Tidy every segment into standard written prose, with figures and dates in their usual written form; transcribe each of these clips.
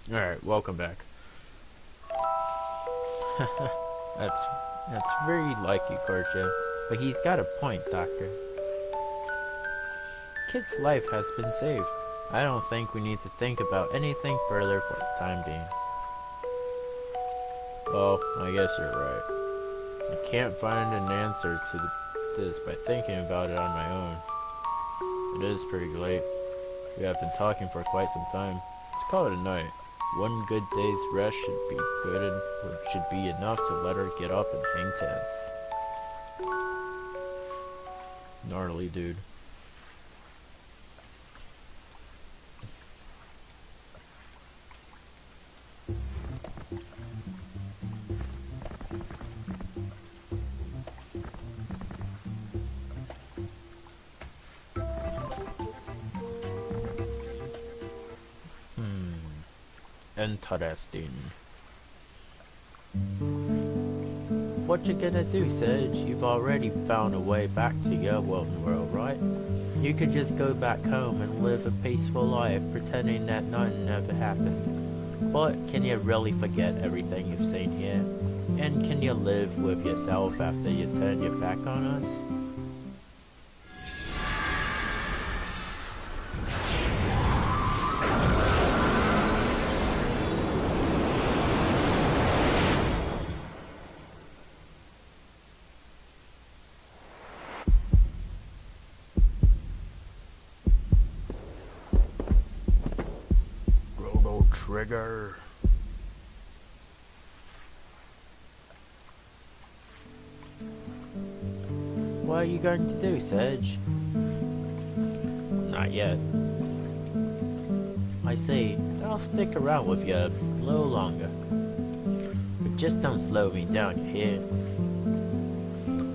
Alright, welcome back. that's that's very like you, Korcha. But he's got a point, Doctor. Kid's life has been saved. I don't think we need to think about anything further for the time being. Well, I guess you're right. I can't find an answer to this by thinking about it on my own. It is pretty late. We have been talking for quite some time. Let's call it a night. One good day's rest should be good and should be enough to let her get up and hang ten. Gnarly dude. Interesting. What you gonna do, Serge? You've already found a way back to your world, right? You could just go back home and live a peaceful life, pretending that nothing ever happened. But can you really forget everything you've seen here? And can you live with yourself after you turn your back on us? Chrono trigger. What are you going to do, Serge? Not yet. I see. I'll stick around with you a little longer. But just don't slow me down, you hear?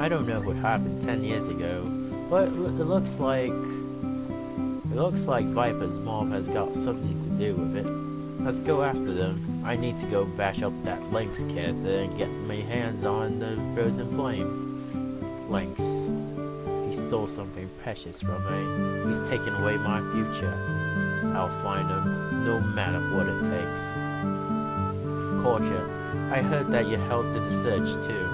I don't know what happened 10 years ago, but it looks like Viper's mom has got something to do with it. Let's go after them. I need to go bash up that Lynx kid and get my hands on the frozen flame. Lynx. He stole something precious from me. He's taken away my future. I'll find him, no matter what it takes. Korcha, I heard that you helped in the search too.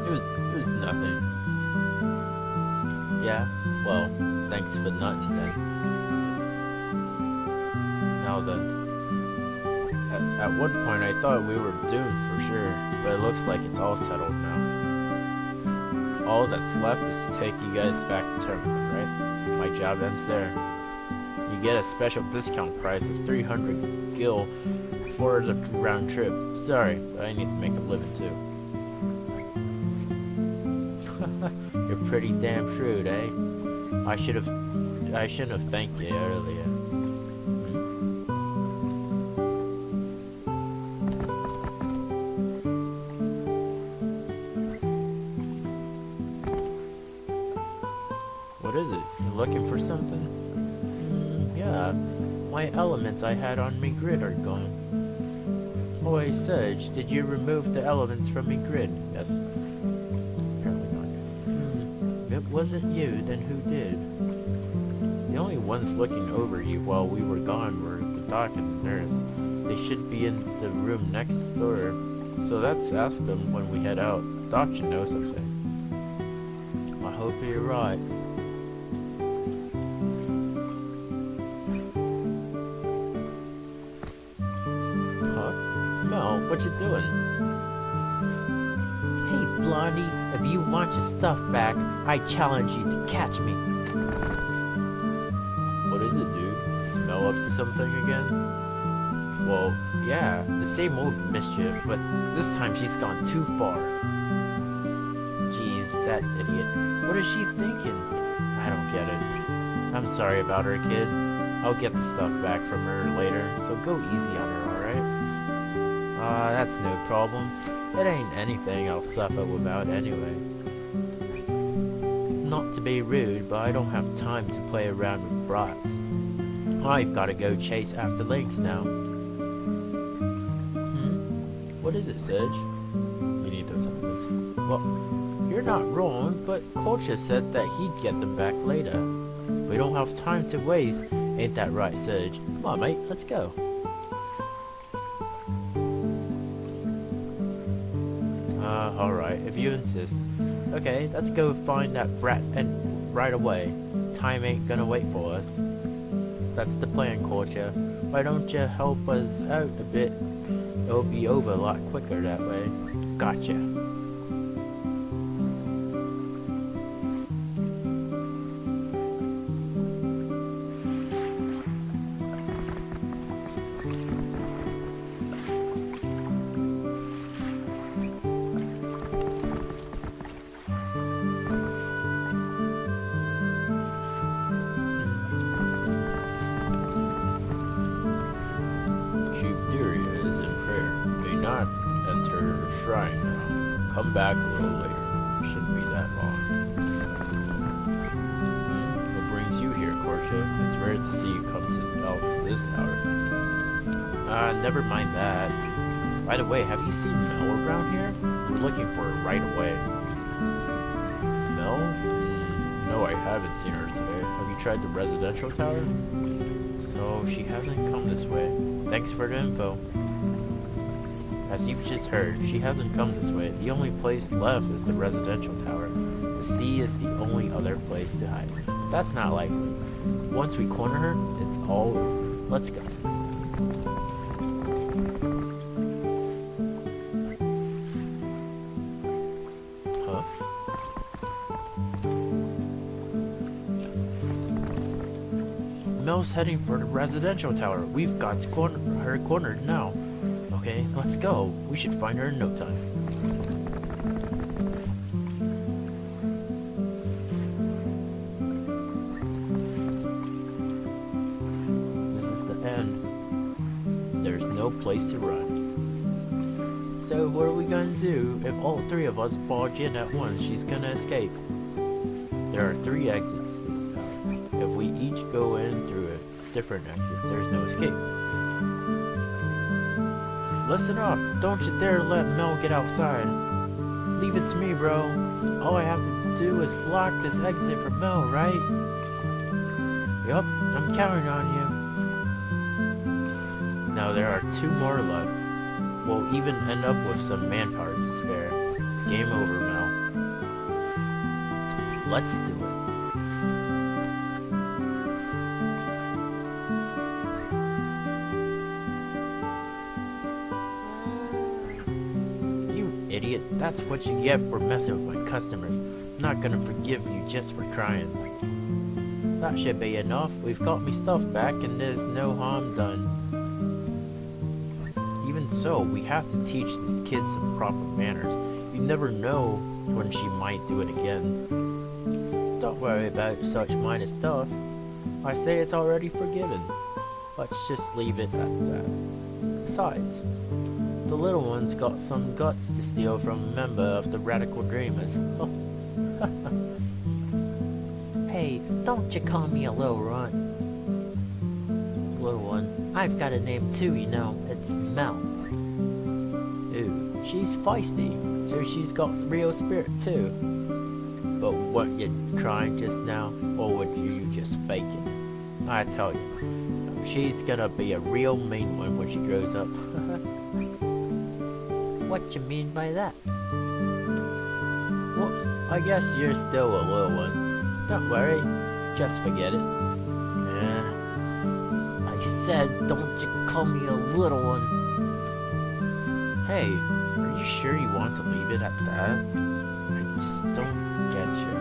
It was nothing. Yeah? Well, thanks for nothing then. Now then. At one point I thought we were doomed for sure, but it looks like it's all settled now. All that's left is to take you guys back to Terminal, right? My job ends there. You get a special discount price of 300 gil for the round trip. Sorry, but I need to make a living too. You're pretty damn shrewd, eh? I shouldn't have thanked you earlier. What is it? You looking for something? Yeah, my elements I had on me grid are gone. Oi, Serge, did you remove the elements from me grid? Yes. Apparently not. If it wasn't you, then who did? The only ones looking over you while we were gone were the doc and the nurse. They should be in the room next door. So let's ask them when we head out. Doc should know something. I hope you're right. What you doing? Hey, Blondie, if you want your stuff back, I challenge you to catch me. What is it, dude? Is Mel up to something again? Well, yeah, the same old mischief, but this time she's gone too far. Jeez, that idiot. What is she thinking? I don't get it. I'm sorry about her, kid. I'll get the stuff back from her later, so go easy on her, alright? That's no problem. It ain't anything I'll suffer without anyway. Not to be rude, but I don't have time to play around with brats. I've gotta go chase after Lynx now. What is it, Serge? You need those elements. Well, you're not wrong, but Korcha said that he'd get them back later. We don't have time to waste. Ain't that right, Sedge? Come on, mate, let's go. Alright, if you insist. Okay, let's go find that brat and right away. Time ain't gonna wait for us. That's the plan, Corcha. Why don't you help us out a bit? It'll be over a lot quicker that way. Gotcha. Shrine now. Come back a little later. Shouldn't be that long. What brings you here, Corcha? It's rare to see you come to this tower. Never mind that. By the way, have you seen Mel around here? We're looking for her right away. Mel? No, I haven't seen her today. Have you tried the residential tower? So, she hasn't come this way. Thanks for the info. As you've just heard, she hasn't come this way. The only place left is the residential tower. The sea is the only other place to hide. That's not likely. Once we corner her, it's all over. Let's go. Huh? Mel's heading for the residential tower. We've got her cornered now. Okay, let's go. We should find her in no time. This is the end. There's no place to run. So what are we gonna do if all three of us barge in at once? She's gonna escape. There are 3 exits to this tower. If we each go in through a different exit, there's no escape. Listen up, don't you dare let Mel get outside. Leave it to me, bro. All I have to do is block this exit for Mel, right? Yup, I'm counting on you. Now there are 2 more left. We'll even end up with some manpower to spare. It's game over, Mel. Let's do it. Idiot, that's what you get for messing with my customers. I'm not gonna forgive you just for crying. That should be enough. We've got me stuff back and there's no harm done. Even so, we have to teach this kid some proper manners. You never know when she might do it again. Don't worry about such minor stuff. I say it's already forgiven. Let's just leave it at that. Besides, the little one's got some guts to steal from a member of the Radical Dreamers. Hey, don't you call me a little runt. Little one, I've got a name too, you know. It's Mel. Ooh, she's feisty, so she's got real spirit too. But weren't you crying just now, or were you just faking? I tell you, she's gonna be a real mean one when she grows up. What you mean by that? Whoops, I guess you're still a little one. Don't worry, just forget it. I said, don't you call me a little one. Hey, are you sure you want to leave it at that? I just don't get you.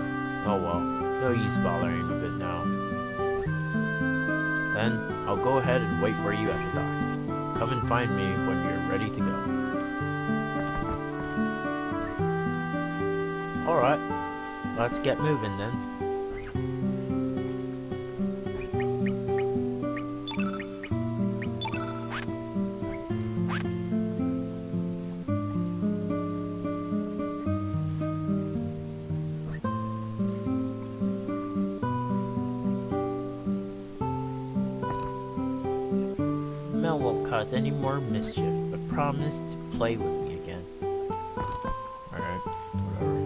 Oh well, no use bothering with it now. Then, I'll go ahead and wait for you at the docks. Come and find me when you're ready to go. Alright, let's get moving then. Mel won't cause any more mischief, but promise to play with me again. Alright, whatever.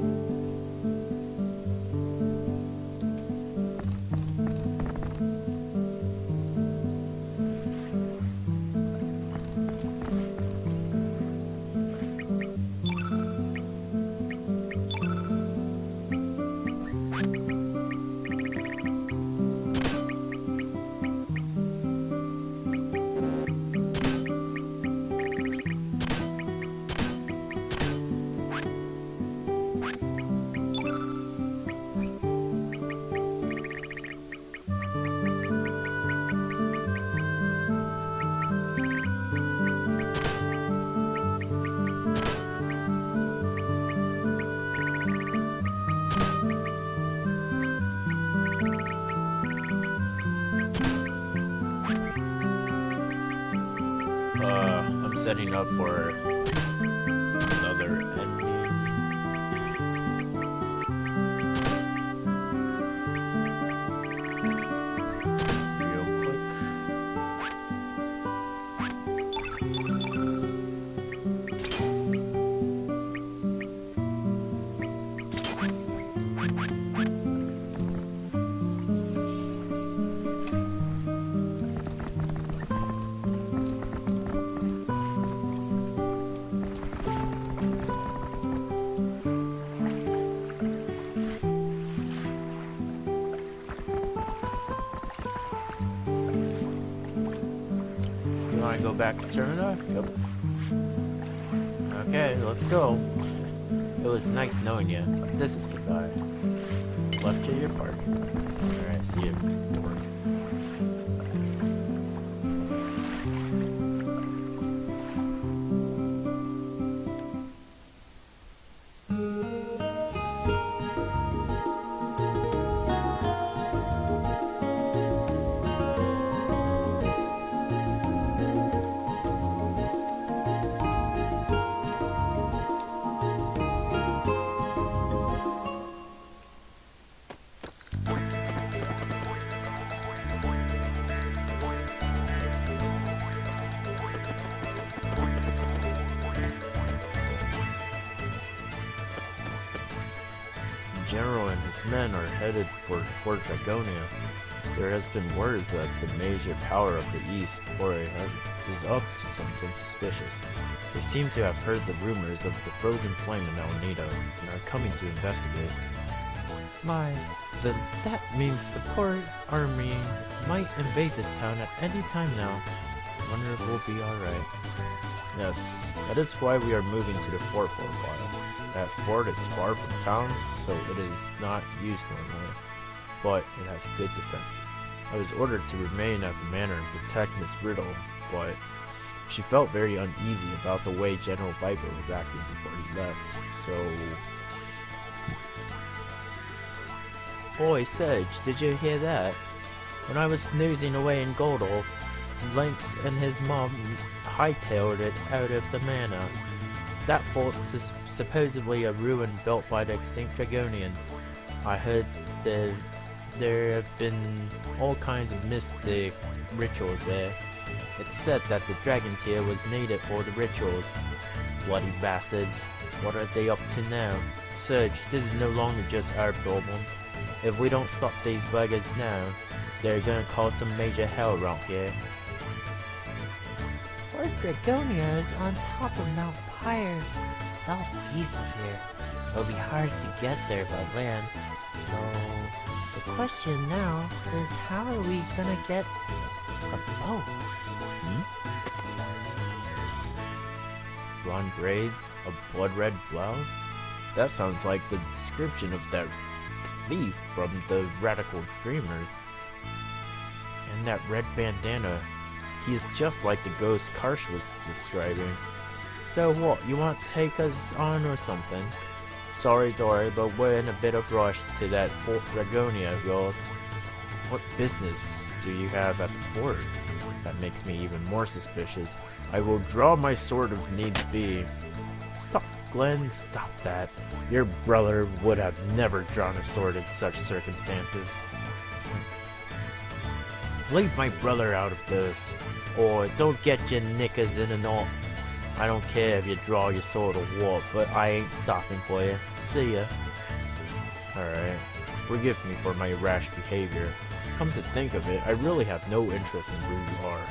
setting up for another enemy. Real quick. You wanna go back to Chrono? Yep. Okay, let's go. It was nice knowing you. This is goodbye. Left to your party. Alright, see you, dork. The General and his men are headed for Fort Dragonia. There has been word that the major power of the East, Pori, is up to something suspicious. They seem to have heard the rumors of the frozen flame in El Nido and are coming to investigate. My, then that means the Port army might invade this town at any time now. Wonder if we'll be alright. Yes, that is why we are moving to the fort for a while. That fort is far from town, so it is not used normally, but it has good defenses. I was ordered to remain at the manor and protect Miss Riddle, but she felt very uneasy about the way General Viper was acting before he left, so... Boy, Sedge, did you hear that? When I was snoozing away in Goldolf, Lynx and his mom hightailed it out of the manor. That fort is supposedly a ruin built by the extinct Dragonians. I heard that there have been all kinds of mystic rituals there. It's said that the dragon tear was needed for the rituals. Bloody bastards. What are they up to now? Surge, this is no longer just our problem. If we don't stop these buggers now, they're gonna cause some major hell around here. Fort Dragonia is on top of Mount Pyre, southeast of here. It'll be hard to get there by land, so the question now is how are we gonna get a boat? Blonde braids, a blood red blouse? That sounds like the description of that thief from the Radical Dreamers. And that red bandana, he is just like the ghost Karsh was describing. So what, you want to take us on or something? Sorry Dory, but we're in a bit of rush to that Fort Dragonia of yours. What business do you have at the fort? That makes me even more suspicious. I will draw my sword if needs be. Stop, Glenn, stop that. Your brother would have never drawn a sword in such circumstances. Leave my brother out of this, or don't get your knickers in a knot. I don't care if you draw your sword or what, but I ain't stopping for you. See ya. Alright, forgive me for my rash behavior. Come to think of it, I really have no interest in who you are.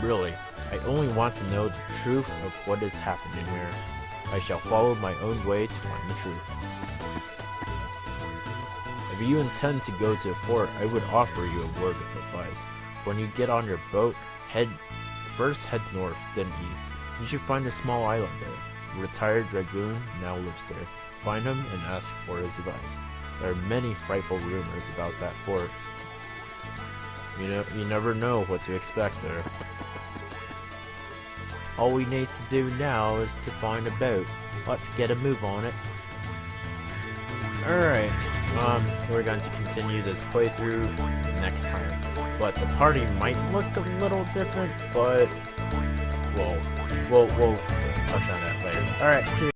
Really, I only want to know the truth of what is happening here. I shall follow my own way to find the truth. If you intend to go to the fort, I would offer you a word of advice. When you get on your boat, first head north, then east. You should find a small island there. A retired dragoon now lives there. Find him and ask for his advice. There are many frightful rumors about that fort. You never know what to expect there. All we need to do now is to find a boat. Let's get a move on it. Alright, we're going to continue this playthrough next time. But the party might look a little different, but we'll touch on that later. Alright, see you.